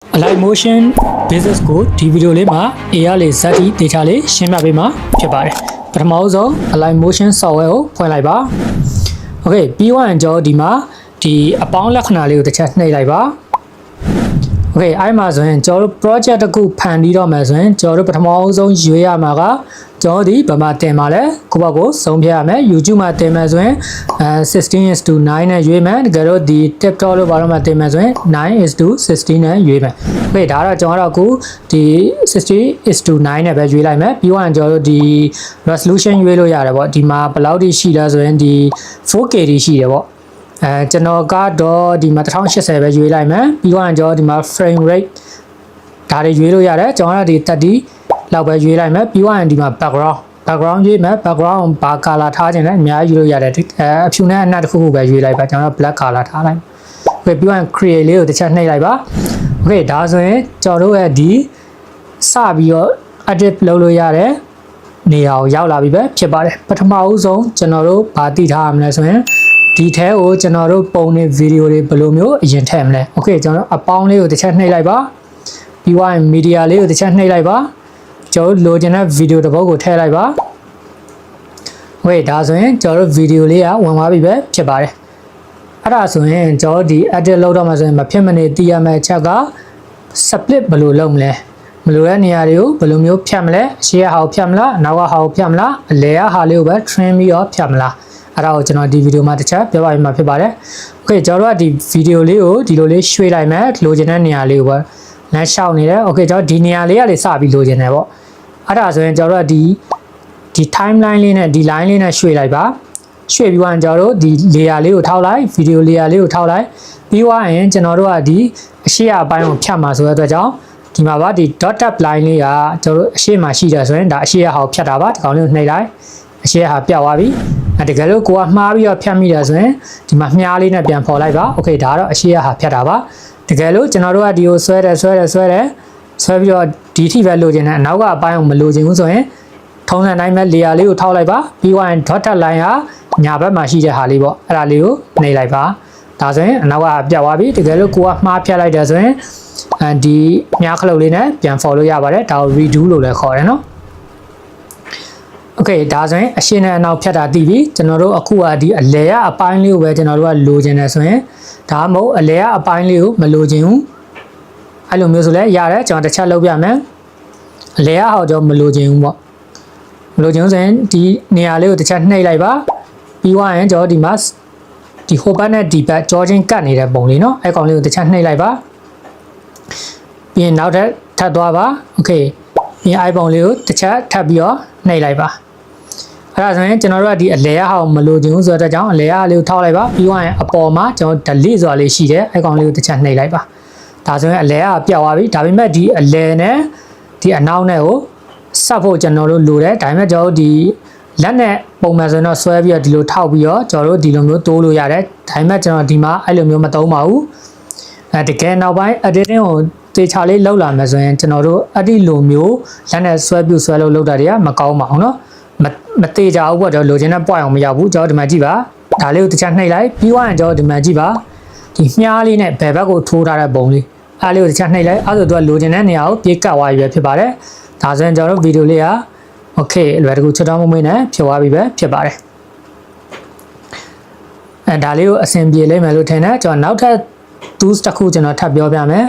Live motion business ကိုဒီဗီဒီယိုလေးမှာ AR လေးဇက်တီ data လေးရှင်းပြပေးမှာဖြစ်ပါတယ်ပထမဆုံး Live motion software ကိုဖွင့်လိုက်ပါ Okay ပြီးသွားရင်ကျွန်တော်ဒီမှာဒီအပေါင်းလက္ခဏာလေးကိုတစ်ချက်နှိပ်လိုက်ပါ Okay အဲ့မှာဆိုရင်ကျွန်တော်တို့ project တစ်ခုဖန်တီးတော့မယ်ဆိုရင်ကျွန်တော်တို့ပထမဆုံးရွေးရမှာကကျွန်တော်ဒီဗမာတင်ပါလဲကိုယ့်ဘက်ကိုစုံဖြတ်ရမယ် YouTube မှာတင်မယ်ဆိုရင်16:9 နဲ့ရွေးမယ်တကယ်တော့ဒီ TikTok လို့ဘာလို့မှတင်မယ်ဆိုရင်9:16 နဲ့ရွေးမယ် Okay ဒါတော့ကျွန်တော်တို့အခုဒီ 60:9 နဲ့ပဲရွေးလိုက်မယ်ပြီးတော့ကျွန်တော်တို့ဒီ resolution ရွေးလို့ရတယ်ပေါ့ဒီမှာဘယ်လောက်ထိရှိလဲဆိုရင်ဒီ 4K ထိရှိတယ်ပေါ့ကျွန်တော်ကတော့ဒီမှာ1080ပဲရွေးလိုက်မယ်ပြီးတော့ကျွန်တော်ဒီမှာ frame rate ဒါတွေရွေးလို့ရတယ်ကျွန်တော်ကဒီ30လောက်ပဲရွေးလိုက်မယ်ပြီးတော့ဒီမှာ background ရွေးမယ် background ဘာ color ထားခြင်းလဲအများကြီးရွေးလို့ရတယ်အဖြူနဲ့အနက်တစ်ခုခုပဲရွေးလိုက်ပါကျွန်တော် black color ထားလိုက် Okay ပြီးတော့ create လေးကိုတစ်ချက်နှိပ်လိုက်ပါ Okay ဒါဆိုရင်ကျွန်တော်တို့ရဲ့ဒီစပြီးတော့ edit လုပ်လို့ရတယ်နေရာကိုရောက်လာပြီပဲဖြစ်ပါတယ်ပထမဦးဆုံးကျွန်တော်တို့ဗာတိထားရမလဲဆိုရင်ဒီထဲကိုကျွန်တော်တို့ပုံနေဗီဒီယိုတွေဘယ်လိုမျိုးအရင်ထည့်မလဲ Okay ကျွန်တော်အပေါင်းလေးကိုတစ်ချက်နှိပ်လိုက်ပါပြီးတော့ media လေးကိုတစ်ချက်နှိပ်လိုက်ပါကျွန်တော်လိုချင်တဲ့ဗီဒီယိုတစ်ပုဒ်ကိုထည့်လိုက်ပါ Okay ဒါဆိုရင်ကျွန်တော်တို့ဗီဒီယိုလေးကဝင်သွားပြီပဲဖြစ်ပါတယ်အဲ့ဒါဆိုရင်ကျွန်တော်ဒီ edit လုပ်တော့မှဆိုရင်မဖြစ်မနေသိရမယ့်အချက်က split ဘယ်လိုလုပ်မလဲမလိုတဲ့နေရာတွေကိုဘယ်လိုမျိုးဖြတ်မလဲအရှေ့ဟာကိုဖြတ်မလားနောက်ကဟာကိုဖြတ်မလားအလယ်ကဟာလေးကိုပဲ trim ပြီးတော့ဖြတ်မလားအဲ့ဒါကိုကျွန်တော်ဒီဗီဒီယိုမှာတစ်ချက်ပြောပြပေးမှာဖြစ်ပါတယ် Okay ကျွန်တော်တို့ကဒီဗီဒီယိုလေးကိုဒီလိုလေးရွှေ့လိုက်မယ်လိုချင်တဲ့နေရာလေးကိုပဲလမ်းလျှောက်နေတယ် Okay ကျွန်တော်ဒီနေရာလေးကလေးစပြီးလိုချင်တယ်ပေါ့အဲ့ဒါဆိုရင်ကျွန်တော်တို့ကဒီ timeline လေးနဲ့ဒီ line လေးနဲ့ရွှေ့လိုက်ပါရွှေ့ပြီးတော့ကျွန်တော်တို့ဒီ layer လေးကိုထောက်လိုက် video layer လေးကိုထောက်လိုက်ပြီးသွားရင်ကျွန်တော်တို့ကဒီအရှေ့အပိုင်းကိုဖြတ်မှာဆိုတဲ့အတွက်ကြောင့်ဒီမှာပါဒီ dotted line လေးကကျွန်တော်တို့အရှေ့မှာရှိတယ်ဆိုရင်ဒါအရှေ့ဟာကိုဖြတ်တာပါဒီကောင်လေးကိုနှိပ်လိုက်အရှေ့ဟာပြတ်သွားပြီတကယ်လို့ကိုကမှားပြီးတော့ဖြတ်မိတယ်ဆိုရင်ဒီမှာမြားလေးနဲ့ပြန်ဖော်လိုက်ပါ Okay ဒါကတော့အရှေ့ဟာဖြတ်တာပါတကယ်လို့ကျွန်တော်တို့ကဒီကိုဆွဲပြီးတော့ဒီထိပဲလိုချင်တယ်အနောက်ကအပိုင်းကိုမလိုချင်ဘူးဆိုရင်ထုံးစံတိုင်းပဲ layer လေးကိုထောက်လိုက်ပါပြီးရင် dotted line ဟာညာဘက်မှာရှိတဲ့ဟာလေးပေါ့အဲ့ဒါလေးကိုနှိပ်လိုက်ပါဒါဆိုရင်အနောက်ကပြတ်သွားပြီတကယ်လို့ကိုကမှားဖြတ်လိုက်တယ်ဆိုရင်ဒီမြားခလုတ်လေးနဲ့ပြန် follow လို့ရပါတယ်ဒါကို redo လို့လည်းခေါ်တယ်နော် Okay ဒါဆိုရင်အရှင်းနဲ့အနောက်ဖြတ်တာတည်ပြီကျွန်တော်တို့အခုကဒီအလဲရအပိုင်းလေးကိုပဲကျွန်တော်တို့ကလိုချင်တယ်ဆိုရင်ဒါမှမဟုတ်အလဲရအပိုင်းလေးကိုမလိုချင်ဘူးအဲ့လိုမျိုးဆိုလဲရတယ်ကျွန်တော်တစ်ချက်လုပ်ပြမယ်အလဲရဟောကျွန်တော်မလိုချင်ဘူးပေါ့မလိုချင်ဘူးဆိုရင်ဒီနေရာလေးကိုတစ်ချက်နှိပ်လိုက်ပါပြီးသွားရင်ကျွန်တော်ဒီမှာဒီဟိုဘက်နဲ့ဒီဘက်ကြောချင်းကတ်နေတဲ့ပုံလေးเนาะအဲ့ကောင်လေးကိုတစ်ချက်နှိပ်လိုက်ပါပြီးရင်နောက်ထပ်သွားပါ Okay ပြီးရင်အဲ့ပုံလေးကိုတစ်ချက်ထပ်ပြီးတော့နှိပ်လိုက်ပါအဲ့ဒါဆိုရင်ကျွန်တော်တို့ကဒီအလဲရဟောမလိုချင်ဘူးဆိုတော့ကြောင့်အလဲရလေးကိုထောက်လိုက်ပါပြီးသွားရင်အပေါ်မှာကျွန်တော် delete ဆိုတာလေးရှိတယ်အဲ့ကောင်လေးကိုတစ်ချက်နှိပ်လိုက်ပါဒါဆိုရင်အလဲရပြတ်သွားပြီဒါပေမဲ့ဒီအလဲနဲ့ဒီအနောက်နဲ့ကိုဆက်ဖို့ကျွန်တော်တို့လိုတယ်ဒါပေမဲ့ကျွန်တော်တို့ဒီလက်နဲ့ပုံမှန်ဆိုတော့ဆွဲပြီးတော့ဒီလိုထောက်ပြီးတော့ကျွန်တော်တို့ဒီလိုမျိုးတိုးလို့ရတယ်ဒါပေမဲ့ကျွန်တော်ဒီမှာအဲ့လိုမျိုးမသုံးပါဘူးတကယ်နောက်ပိုင်း editing ကိုတေချာလေးလောက်လာမယ်ဆိုရင်ကျွန်တော်တို့အဲ့ဒီလိုမျိုးလက်နဲ့ဆွဲပြုတ်ဆွဲလို့လောက်တာတွေကမကောင်းပါဘူးเนาะမတေချာဘူးပေါ့ကျွန်တော်လိုချင်တဲ့ point အောင်မရောက်ဘူးကျွန်တော်ဒီမှာကြည့်ပါဒါလေးကိုတစ်ချက်နှိပ်လိုက်ပြီးသွားရင်ကျွန်တော်ဒီမှာကြည့်ပါဒီမြားလေးနဲ့ဘယ်ဘက်ကိုထိုးထားတဲ့ပုံလေးအားလေးကိုတစ်ချက်နှိပ်လိုက်အဲ့ဆိုသူကလိုချင်တဲ့နေရာကိုပြေးကတ်သွားပြီပဲဖြစ်ပါတယ်ဒါဆိုရင်ကျွန်တော်တို့ဗီဒီယိုလေးက Okay လွယ်တကူချွတ်တော်မွေးနဲ့ဖြစ်သွားပြီပဲဖြစ်ပါတယ်ဒါလေးကိုအဆင်ပြေလိမ့်မယ်လို့ထင်တယ်ကျွန်တော်နောက်ထပ် tools တစ်ခုကျွန်တော်ထပ်ပြောပြမယ်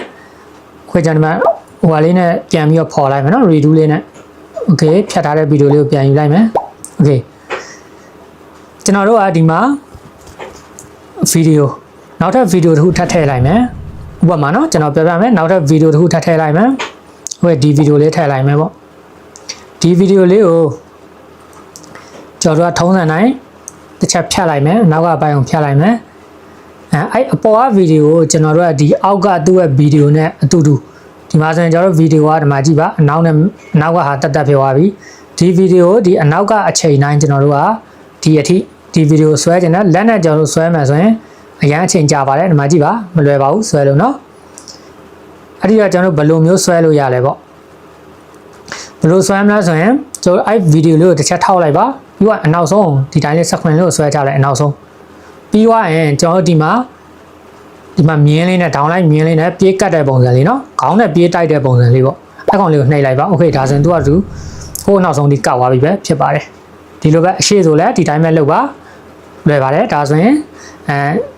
ခွေကျွန်တော်ဟိုဟာလေးနဲ့ပြန်ပြီးတော့ဖော်လိုက်မယ်နော် redo လေးနဲ့ Okay ဖြတ်ထားတဲ့ဗီဒီယိုလေးကိုပြန်ယူလိုက်မယ် Okay ကျွန်တော်တို့ကဒီမှာဗီဒီယိုနောက်ထပ်ဗီဒီယိုတစ်ခုထပ်ထည့်လိုက်မယ်ဥပမာနော်ကျွန်တော်ပြောပြမယ်နောက်ထပ်ဗီဒီယိုတစ်ခုထပ်ထည့်လိုက်မယ်ဟိုဒီဗီဒီယိုလေးထည့်လိုက်မယ်ပေါ့ဒီဗီဒီယိုလေးကိုကျွန်တော်တို့ကထုံးစံတိုင်းတစ်ချက်ဖြတ်လိုက်မယ်နောက်ကပိုင်းကိုဖြတ်လိုက်မယ်အဲ့အပေါ်ကဗီဒီယိုကိုကျွန်တော်တို့ကဒီအောက်ကသူ့ရဲ့ဗီဒီယိုနဲ့အတူတူဒီမှာဆိုရင်ကျွန်တော်တို့ဗီဒီယိုကဒီမှာကြည့်ပါအနောက်ကဟာတက်ဖြစ်သွားပြီဒီဗီဒီယိုဒီအနောက်ကအချိန်တိုင်းကျွန်တော်တို့ကဒီအထိဒီဗီဒီယိုဆွဲခြင်းနဲ့လက်နဲ့ကျွန်တော်တို့ဆွဲမယ်ဆိုရင်အရန်အချိန်ကြာပါတယ်ဒီမှာကြည့်ပါမလွယ်ပါဘူးဆွဲလို့နော်အဲ့ဒီကကျွန်တော်တို့ဘယ်လိုမျိုးဆွဲလို့ရလဲပေါ့ဘယ်လိုဆွဲမလဲဆိုရင်ကျွန်တော်အဲ့ဗီဒီယိုလေးကိုတစ်ချက်ထောက်လိုက်ပါပြီးတော့အနောက်ဆုံးဒီတိုင်းလေးစခွန်လေးကိုဆွဲကြလိုက်အနောက်ဆုံးပြီးသွားရင်ကျွန်တော်တို့ဒီမှာဒီ ဒီမှာမြင်းလေးနဲ့ down လိုက်မြင်းလေးနဲ့ပြေးကတ်တဲ့ပုံစံလေးเนาะခေါင်းနဲ့ပြေးတိုက်တဲ့ပုံစံလေးပေါ့အဲ့ကောင်လေးကိုနှိပ်လိုက်ပါโอเคဒါဆိုရင်သူကသူဟိုနောက်ဆုံးဒီကောက်သွားပြီပဲဖြစ်ပါတယ်ဒီလိုပဲအရှိဆိုလဲဒီတိုင်းပဲလုပ်ပါလွယ်ပါတယ်ဒါဆိုရင်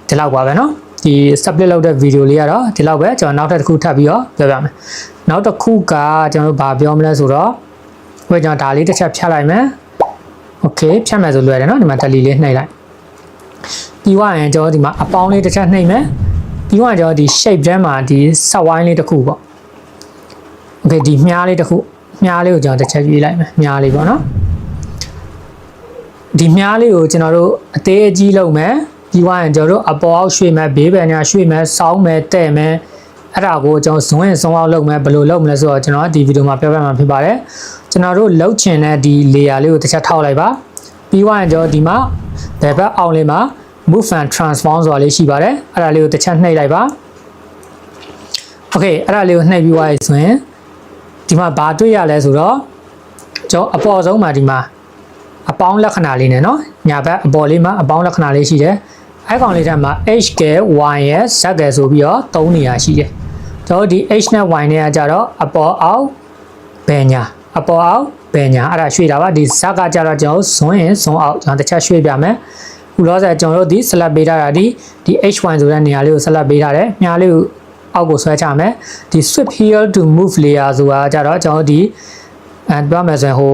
ဒီလောက်ပါပဲเนาะဒီ split လုပ်တဲ့ video လေးကတော့ဒီလောက်ပဲကျွန်တော်နောက်တစ်ခုထပ်ပြီးတော့ပြောပြမယ်နောက်တစ်ခုကကျွန်တော်တို့ဘာပြောမလဲဆိုတော့ဟိုကျွန်တော်ဒါလေးတစ်ချက်ဖြတ်လိုက်မယ်โอเคဖြတ်မယ်ဆိုလွယ်တယ်เนาะဒီမှာ delete လေးနှိပ်လိုက်ပြီးွားရင်ကျွန်တော်ဒီမှာအပေါင်းလေးတစ်ချက်နှိပ်မယ်ပြီးွားကျွန်တော်ဒီ shape ထဲမှာဒီ set wine လေးတစ်ခုပေါ့โอเคဒီမြားလေးတစ်ခုမြားလေးကိုကျွန်တော်တစ်ချက်ရွေးလိုက်မယ်မြားလေးပေါ့เนาะဒီမြားလေးကိုကျွန်တော်တို့အသေးအကြီးလုပ်မယ်ပြီးွားရင်ကျွန်တော်တို့အပေါ်အောက်ရွှေ့မယ်ဘေးဘယ်ညာရွှေ့မယ်စောင်းမယ်တဲ့မယ်အဲ့ဒါကိုကျွန်တော်ဇွန်းရင်ဇွန်းအောင်လုပ်မယ်ဘယ်လိုလုပ်မလဲဆိုတော့ကျွန်တော်ဒီဗီဒီယိုမှာပြောပြမှာဖြစ်ပါတယ်ကျွန်တော်တို့လုပ်ချင်တဲ့ဒီ layer လေးကိုတစ်ချက်ထောက်လိုက်ပါပြီးွားရင်ကျွန်တော်ဒီမှာဘယ်ဘက်အောင်လေးမှာ move and transform ဆိုတာလေးရှိပါတယ်အဲ့ဒါလေးကိုတစ်ချက်နှိပ်လိုက်ပါโอเคအဲ့ဒါလေးကိုနှိပ်ပြီးွားရဆိုရင်ဒီမှာဘာတွေ့ရလဲဆိုတော့ကျွန်တော်အပေါ်ဆုံးမှာဒီမှာအပေါင်းလက္ခဏာလေးနဲ့เนาะညာဘက်အပေါ်လေးမှာအပေါင်းလက္ခဏာလေးရှိတယ်အဲ့ကောင်လေးထဲမှာ h က y ရဲ့ z ကဆိုပြီးတော့၃နေရာရှိတယ်ကျွန်တော်ဒီ h နဲ့ y နဲ့ကကြတော့အပေါ်အောက်ဘယ်ညာအပေါ်အောက်ဘယ်ညာအဲ့ဒါရွှေ့တာပါဒီ z ကကြတော့ကျွန်တော်ဇွန်းရင်ဇွန်းအောက်ကျွန်တော်တစ်ချက်ရွှေ့ပြမယ်ခုလောဆယ်ကျွန်တော်တို့ဒီ select ပေးထားတာဒီ h1 ဆိုတဲ့နေရာလေးကို select ပေးထားတယ်မြားလေးကိုအောက်ကိုဆွဲချမယ်ဒီ swift here to move layer ဆိုတာကြတော့ကျွန်တော်ဒီပြောမယ်ဆိုရင်ဟို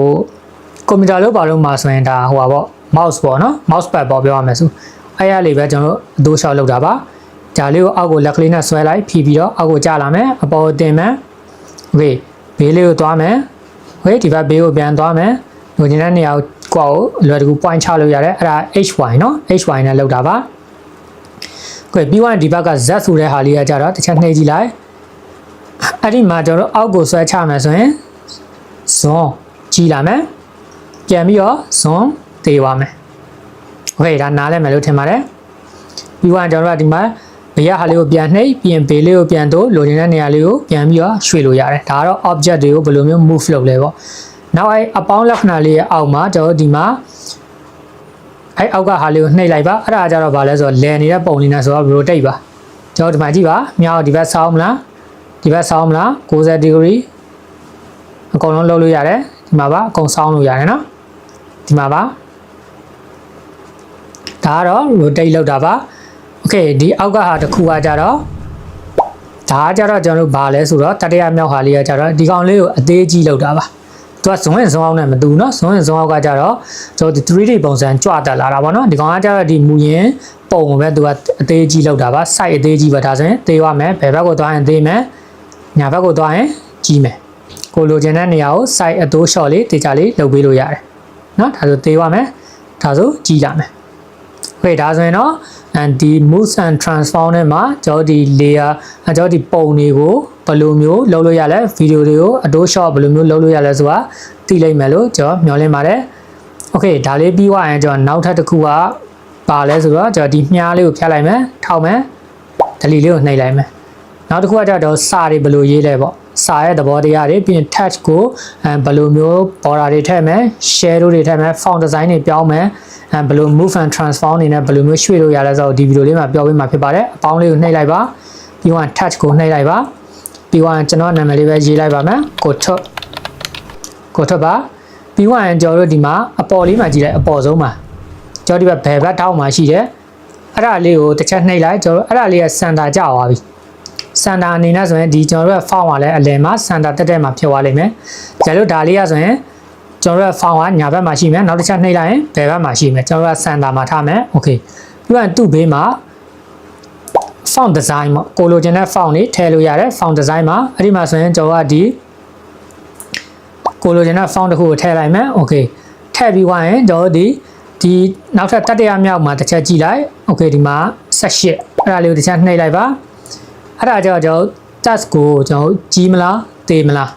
ကွန်ပျူတာလို့ပါလို့မှာဆိုရင်ဒါဟိုပါပေါ့ mouse ပေါ့နော် mouse pad ပေါ့ပြောရမယ်ဆိုအဲ့ရလေးပဲကျွန်တော်တို့အတိုးလျှောက်လုပ်တာပါဒါလေးကိုအောက်ကိုလက်ကလေးနဲ့ဆွဲလိုက်ဖြီးပြီးတော့အောက်ကိုကျလာမယ်အပေါ်ကိုတင်မယ်โอเคဘေးလေးကိုသွားမယ်โอเคဒီဘက်ဘေးကိုပြန်သွားမယ်လူချင်းတဲ့နေရာကိုလွယ်တကူ point ချလို့ရတယ်အဲ့ဒါ hy เนาะ hy နဲ့လောက်တာပါโอเคပြီးတော့ဒီဘက်က z ဆိုတဲ့ဟာလေးကကြတော့တစ်ချက်နှိပ်ကြည့်လိုက်အဲ့ဒီမှာကျွန်တော်တို့အောက်ကိုဆွဲချမယ်ဆိုရင်ဇွန်ကြီးလာမယ်ပြန်ပြီးတော့ဇွန်သေးပါမယ်โอเคဒါနားလဲမယ်လို့ထင်ပါတယ်ပြီးတော့ကျွန်တော်တို့ဒီမှာဘေးရဟာလေးကိုပြန်နှိပ်ပြီးရင်ဘေးလေးကိုပြန်တို့လိုချင်တဲ့နေရာလေးကိုပြန်ပြီးတော့ရွှေ့လို့ရတယ်ဒါကတော့ object တွေကိုဘယ်လိုမျိုး move လုပ်လဲပေါ့နောက်အဲ့အပေါင်းလက္ခဏာလေးရဲ့အောက်မှာကျွန်တော်ဒီမှာအဲ့အောက်ကဟာလေးကိုနှိပ်လိုက်ပါအဲ့ဒါကြတော့ဗာလဲဆိုတော့လဲနေတဲ့ပုံလေးနဲ့ဆိုတော့ rotate ပါကျွန်တော်ဒီမှာကြည့်ပါမြောက်ဒီဘက်ဆောင်းမလားဒီဘက်ဆောင်းမလား90 degree အကုန်လုံးလုပ်လို့ရတယ်ဒီမှာပါအကုန်ဆောင်းလို့ရတယ်နော်ဒီမှာပါဒါကတော့ rotate လုပ်တာပါโอเคဒီအောက်ကဟာတစ်ခုကကြတော့ဒါကကြတော့ကျွန်တော်တို့ဗာလဲဆိုတော့တတိယမြောက်ဟာလေးကကြတော့ဒီကောင်လေးကိုအသေးကြီးလုပ်တာပါသူကဇွန်ရင်ဇွန်အောက်နဲ့မတူเนาะဇွန်ရင်ဇွန်အောက်ကကြတော့ကျွန်တော်ဒီ 3D ပုံစံကြွတက်လာတာပေါ့เนาะဒီကောင်ကကြတော့ဒီမူရင်ပုံပဲသူကအသေးကြီးလောက်တာပါ site အသေးကြီးပဲဒါဆိုရင်သေးရမယ်ဘယ်ဘက်ကိုသွားရင်သေးမယ်ညာဘက်ကိုသွားရင်ကြီးမယ်ကိုလိုချင်တဲ့နေရာကို site အတိုး shot လေးတေချာလေးလုပ်ပေးလို့ရတယ်เนาะဒါဆိုသေးရမယ်ဒါဆိုကြီးလာမယ်โอเคဒါဆိုရင်တော့ဒီ move and transform နဲ့မှာကျွန်တော်ဒီ layer ကျွန်တော်ဒီပုံတွေကိုဘယ်လိုမျိုးလုပ်လို့ရလဲဗီဒီယိုတွေကိုအတိုး shot ဘယ်လိုမျိုးလုပ်လို့ရလဲဆိုတာသိလိမ့်မယ်လို့ကျွန်တော်မျှော်လင့်ပါတယ်โอเคဒါလေးပြီးသွားရင်ကျွန်တော်နောက်ထပ်တစ်ခုကပါလဲဆိုတော့ကျွန်တော်ဒီမြားလေးကိုဖြတ်လိုက်မယ်ထောက်မယ် delete လေးကိုနှိပ်လိုက်မယ်နောက်တစ်ခုကကျတော့စာတွေဘယ်လိုရေးလဲပေါ့စာရဲ့သဘောတရားတွေပြီးရင် text ကိုဘယ်လိုမျိုး border တွေထည့်မယ် shadow တွေထည့်မယ် font design တွေပြောင်းမယ်ဘယ်လို move and transform နေနဲ့ဘယ်လိုမျိုးရွှေ့လို့ရလဲဆိုတော့ဒီဗီဒီယိုလေးမှာပြောပေးမှာဖြစ်ပါတယ်အပေါင်းလေးကိုနှိပ်လိုက်ပါပြီးတော့ text ကိုနှိပ်လိုက်ပါပြီးတော့ကျွန်တော်နာမည်လေးပဲရေးလိုက်ပါမယ်ကိုထွက်ပါပြီးတော့ကျွန်တော်တို့ဒီမှာအပေါ်လေးမှာကြည့်လိုက်အပေါ်ဆုံးမှာကျွန်တော်ဒီဘက်ဘယ်ဘက်ထောက်မှာရှိတယ်အဲ့ဒါလေးကိုတစ်ချက်နှိပ်လိုက်ကျွန်တော်အဲ့ဒါလေးကစန်တာကျသွားပြီစန်တာအနေနဲ့ဆိုရင်ဒီကျွန်တော်တို့က font ကလည်းအလယ်မှာစန်တာတက်မှာဖြစ်သွားလိမ့်မယ်ဒါလို့ဒါလေးကဆိုရင်ကျွန်တော်တို့က font ကညာဘက်မှာရှိမယ်နောက်တစ်ချက်နှိပ်လိုက်ရင်ဘယ်ဘက်မှာရှိမယ်ကျွန်တော်တို့ကစန်တာမှာထားမယ်โอเคပြီးတော့သူ့ဘေးမှာ font design ပေါ့ကိုလိုချင်တဲ့ font တွေထည့်လို့ရတယ် font design မှာအဲ့ဒီမှာဆိုရင်ကျွန်တော်ကဒီကိုလိုချင်တဲ့ font တစ်ခုကိုထည့်လိုက်မယ်โอเคထည့်ပြီးသွားရင်ကျွန်တော်ဒီနောက်ထပ်တတိယမြောက်မှာတစ်ချက်ကြည့်လိုက်โอเคဒီမှာ18အဲ့ဒါလေးကိုတစ်ချက်နှိပ်လိုက်ပါအဲ့ဒါကြောင့်ကျွန်တော် task ကိုကျွန်တော်ကြီးမလားသေးမလာ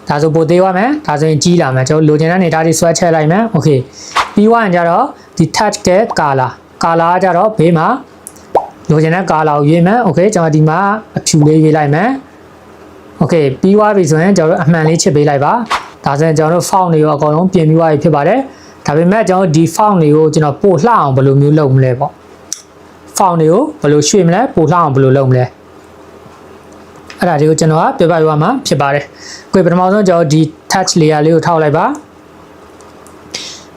းဒါဆိုပိုသေးသွားမယ်ဒါဆိုရင်ကြီးလာမယ်ကျွန်တော်လိုချင်တဲ့နေသားတွေဆွဲချဲလိုက်မယ်โอเคပြီးသွားရင်ကျတော့ဒီ touch တဲ့ color ကကြတော့ဘေးမှာလိုချင်တဲ့ color ကိုရွေးမယ်โอเคကျွန်တော်ဒီမှာအဖြူလေးရွေးလိုက်မယ်โอเคပြီးသွားပြီဆိုရင်ကျွန်တော်အမှန်လေးချစ်ပေးလိုက်ပါဒါဆိုရင်ကျွန်တော်တို့ font တွေကိုအကုန်လုံးပြင်ပြီးသွားပြီဖြစ်ပါတယ်ဒါပေမဲ့ကျွန်တော်ဒီ font တွေကိုကျွန်တော်ပို့လှအောင်ဘယ်လိုမျိုးလုပ်မလဲပေါ့ font တွေကိုဘယ်လိုရွှေ့မလဲပို့လှအောင်ဘယ်လိုလုပ်မလဲအဲ့ဒါတွေကိုကျွန်တော်ကပြပြရမှာဖြစ်ပါတယ်ကိုပထမဆုံးကျွန်တော်ဒီ touch layer လေးကိုထောက်လိုက်ပါ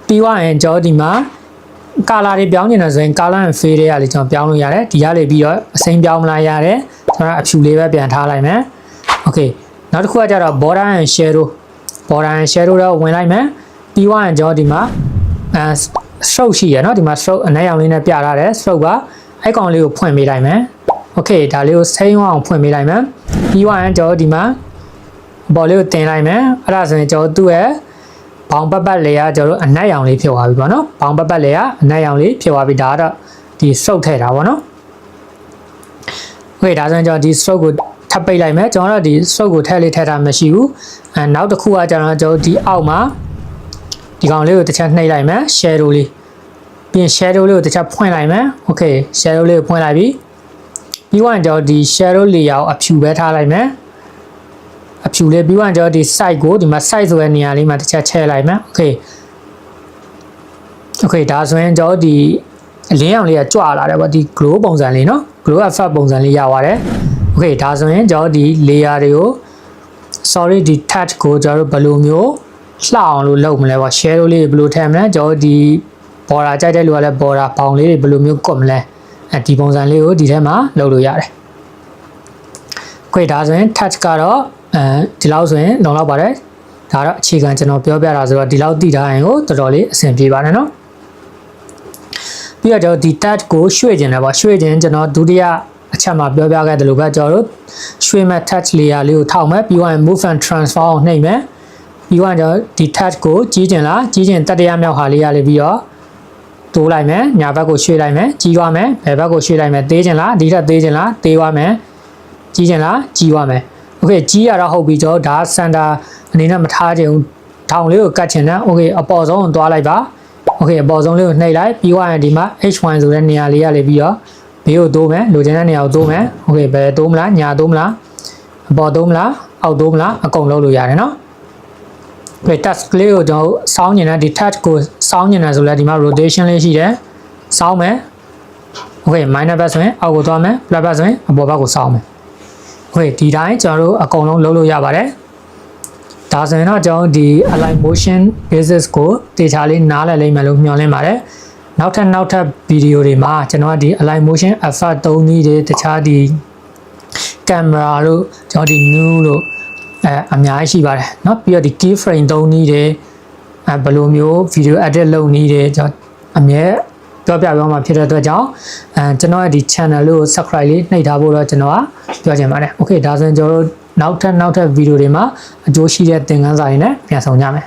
ပြီးွားရင်ကျွန်တော်ဒီမှာ color တွေပြောင်းနေတာဆိုရင် color and fade တွေကလည်းကျွန်တော်ပြောင်းလို့ရတယ်ဒီကလေးပြီးတော့အစိမ်းပြောင်းမလားရတယ်ကျွန်တော်အဖြူလေးပဲပြန်ထားလိုက်မယ် okay နောက်တစ်ခုကကျတော့ border and shadow တော့ဝင်လိုက်မယ်ပြီးွားရင်ကျွန်တော်ဒီမှာstroke ရှိရเนาะဒီမှာ stroke အနက်ရောင်လေးနဲ့ပြထားတယ် stroke ကအဲ့ကောင်လေးကိုဖွင့်ပေးလိုက်မယ် okay ဒါလေးကိုစိမ်းအောင်ဖွင့်ပေးလိုက်မယ်ပြီးွားရင်ကျွန်တော်ဒီမှာဘော်လေးကိုတင်လိုက်မယ်အဲ့ဒါဆိုရင်ကျွန်တော်သူ့ရဲ့ဘောင်ပတ်လေးကကျွန်တော်အနက်ရောင်လေးဖြစ်သွားပြီပေါ့နော်ဘောင်ပတ်လေးကအနက်ရောင်လေးဖြစ်သွားပြီဒါကတော့ဒီ stroke ထည့်တာပေါ့နော် okay ဒါဆိုရင်ကျွန်တော်ဒီ stroke ကိုထပ်ပိတ်လိုက်မယ်ကျွန်တော်တို့ဒီ stroke ကိုထည့်တာမရှိဘူးနောက်တစ်ခုကကျွန်တော်ဒီအောက်မှာဒီကောင်လေးကိုတစ်ချက်နှိပ်လိုက်မယ် shadow လေးပြီးရင် shadow လေးကိုတစ်ချက်ဖွင့်လိုက်မယ် okay shadow လေးကိုဖွင့်လိုက်ပြီပြီးတော့ကျွန်တော်ဒီ shadow layer ကိုအဖြူပဲထားလိုက်မယ်အဖြူလေးပြီးတော့ကျွန်တော်ဒီ side ကိုဒီမှာ side ဆိုတဲ့နေရာလေးမှာတစ်ချက်ချဲလိုက်မယ် okay ဒါဆိုရင်ကျွန်တော်ဒီအလင်းအောင်လေးကကြွလာတယ်ပေါ့ဒီ glow ပုံစံလေးเนาะ glow effect ပုံစံလေးရပါတယ် okay ဒါဆိုရင်ကျွန်တော်ဒီ layer တွေကို sorry ဒီ touch ကိုကျွန်တော်ဘယ်လိုမျိုးလှအောင်လို့လုပ်မလဲပေါ့ shadow လေးဘယ်လိုထည့်မလဲကျွန်တော်ဒီ border ကြိုက်တဲ့လူကလည်း border ပေါင်လေးတွေဘယ်လိုမျိုးကွတ်မလဲဒီပုံစံလေးကိုဒီထဲမှာလုပ်လို့ရတယ်။ okay ဒါဆိုရင် touch ကတော့ဒီလောက်ဆိုရင်လုံလောက်ပါတယ်။ဒါတော့အခြေခံကျွန်တော်ပြောပြတာဆိုတော့ဒီလောက်သိထားရင်ကိုတော်တော်လေးအဆင်ပြေပါတယ်နော်။ပြီးတော့ကျွန်တော်ဒီ touch ကိုရွှေ့ခြင်းလည်းပေါ့ရွှေ့ခြင်းကျွန်တော်ဒုတိယအချက်မှာပြောပြခဲ့တယ်လို့ပဲကျွန်တော်တို့ရွှေ့မဲ့ touch layer လေးကိုထောက်မယ်ပြီးတော့ move and transform ကိုနှိပ်မယ်ပြီးတော့ကျွန်တော်ဒီ touch ကိုကြီးခြင်းလားကြီးခြင်းတတိယမြောက်ဟာလေးရလေးပြီးတော့တိုးလိုက်မယ်ညာဘက်ကိုရွှေ့လိုက်မယ်ကြီးသွားမယ်ဘယ်ဘက်ကိုရွှေ့လိုက်မယ်သေးခြင်းလားဒီထက်သေးခြင်းလားသေးသွားမယ်ကြီးခြင်းလားကြီးသွားမယ်โอเคကြီးရတော့ဟုတ်ပြီကျွန်တော်ဒါစင်တာအနေနဲ့မထားခြင်းထောင်လေးကိုကတ်ချင်တယ်โอเคအပေါ်ဆုံးကိုသွားလိုက်ပါโอเคအပေါ်ဆုံးလေးကိုနှိပ်လိုက်ပြီးသွားရင်ဒီမှာ H1 ဆိုတဲ့နေရာလေးရလေပြီးတော့ဘေးကိုတိုးမယ်လိုချင်တဲ့နေရာကိုတိုးမယ်โอเคဘယ်တိုးမလားညာတိုးမလားအပေါ်တိုးမလားအောက်တိုးမလားအကုန်လုံးလို့ရတယ်နော်okay touch ကလေးကိုကျွန်တော်စောင်းနေတာဒီ touch ကိုစောင်းနေတာဆိုလဲဒီမှာ rotation လေးရှိတယ်စောင်းမယ် okay minor ဘက်ဆိုရင်အောက်ကိုသွားမယ် plus ဘက်ဆိုရင်အပေါ်ဘက်ကိုစောင်းမယ် okay ဒီတိုင်းကျွန်တော်တို့အကုန်လုံးလုပ်လို့ရပါတယ်ဒါဆိုရင်တော့ကျွန်တော်ဒီ align motion basis ကိုတေချာလေးနားလည်လိမ့်မယ်လို့မျှော်လင့်ပါတယ်နောက်ထပ်ဗီဒီယိုတွေမှာကျွန်တော်ဒီ align motion effect သုံးနည်းတွေတခြားဒီ camera တို့ကျွန်တော်ဒီ new တို့အများကြီးရှိပါတယ်เนาะပြီးတော့ဒီ key frame သုံးနည်းတွေဘယ်လိုမျိုး video edit လုပ်နည်းတွေကျွန်တော်အမြဲပြောပြမှာဖြစ်တဲ့အတွက်ကြောင့်ကျွန်တော်ရဲ့ဒီ channel လေးကို subscribe လေးနှိပ်ထားဖို့တော့ကျွန်တော်ကပြောချင်ပါတယ် okay ဒါဆိုရင်ကျွန်တော်တို့နောက်ထပ်ဗီဒီယိုတွေမှာအကျိုးရှိတဲ့သင်ခန်းစာတွေနဲ့ပြန်ဆောင်ကြမယ်